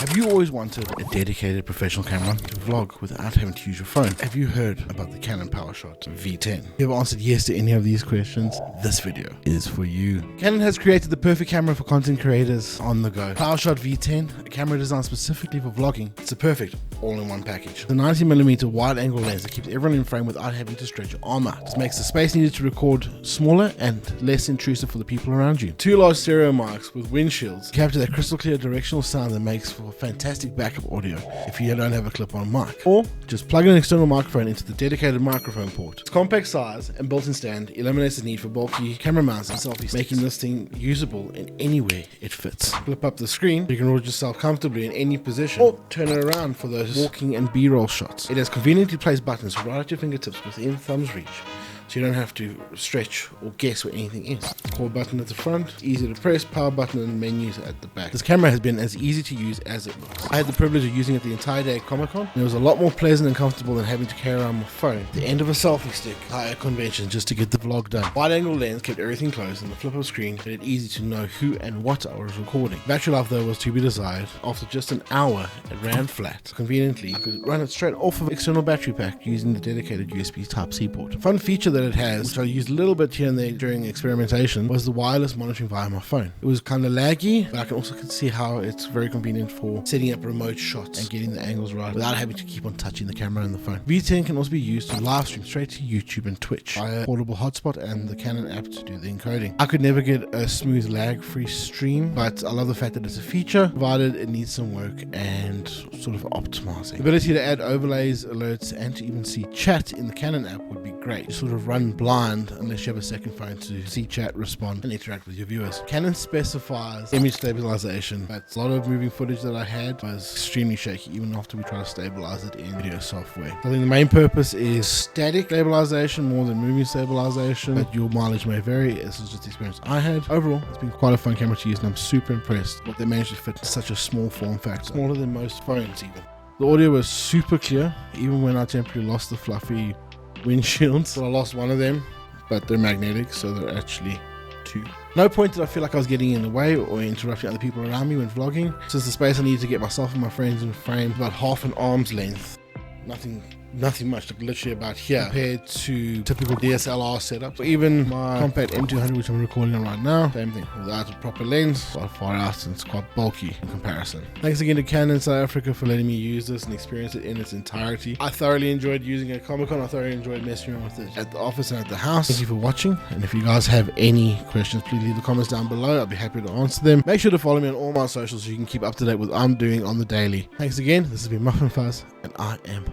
Have you always wanted a dedicated professional camera to vlog without having to use your phone? Have you heard about the Canon PowerShot V10? If you have answered yes to any of these questions, this video is for you. Canon has created the perfect camera for content creators on the go. PowerShot V10, a camera designed specifically for vlogging. It's a perfect all-in-one package. The 90mm wide-angle lens that keeps everyone in frame without having to stretch your arm out. This makes the space needed to record smaller and less intrusive for the people around you. Two large stereo mics with windshields capture that crystal clear directional sound that makes for fantastic backup audio if you don't have a clip-on mic. Or just plug an external microphone into the dedicated microphone port. Its compact size and built-in stand eliminates the need for bulky camera mounts and selfies, making this thing usable in anywhere it fits. Flip up the screen, you can record yourself comfortably in any position, or turn it around for those walking and b-roll shots. It has conveniently placed buttons right at your fingertips within thumb's reach, so you don't have to stretch or guess where anything is. Call button at the front, easy to press, power button and menus at the back. This camera has been as easy to use as it looks. I had the privilege of using it the entire day at Comic-Con, and it was a lot more pleasant and comfortable than having to carry around my phone at the end of a selfie stick at a convention just to get the vlog done. Wide angle lens kept everything closed, and the flip-up screen made it easy to know who and what I was recording. Battery life though was to be desired. After just an hour, it ran flat. Conveniently, I could run it straight off of an external battery pack using the dedicated USB Type-C port. A fun feature that it has, which I used a little bit here and there during experimentation, was the wireless monitoring via my phone. It was kind of laggy, but I can also see how it's very convenient for setting up remote shots and getting the angles right without having to keep on touching the camera and the phone. V10 can also be used to live stream straight to YouTube and Twitch via a portable hotspot and the Canon app to do the encoding. I could never get a smooth lag-free stream, but I love the fact that it's a feature, provided it needs some work and sort of optimizing. The ability to add overlays, alerts, and to even see chat in the Canon app would be great. You sort of run blind unless you have a second phone to see chat, respond, and interact with your viewers. Canon specifies image stabilization, but a lot of moving footage that I had was extremely shaky even after we tried to stabilize it in video software. I think the main purpose is static stabilization more than moving stabilization, but your mileage may vary. This is just the experience I had. Overall, it's been quite a fun camera to use, and I'm super impressed what they managed to fit in such a small form factor, smaller than most phones even. The audio was super clear, even when I temporarily lost the fluffy windshields. Well, I lost one of them, but they're magnetic, so they're actually two. No point did I feel like I was getting in the way or interrupting other people around me when vlogging, since the space I needed to get myself and my friends in frame about half an arm's length. Nothing much, like literally about here compared to typical DSLR setups. Or even my compact M200, which I'm recording on right now, same thing, without a proper lens, quite far out and it's quite bulky in comparison. Thanks again to Canon South Africa for letting me use this and experience it in its entirety. I thoroughly enjoyed using it at Comic-Con. I thoroughly enjoyed messing around with it at the office and at the house. Thank you for watching, and if you guys have any questions, please leave the comments down below. I'll be happy to answer them. Make sure to follow me on all my socials so you can keep up to date with what I'm doing on the daily. Thanks again. This has been MuffinFuzz, and I am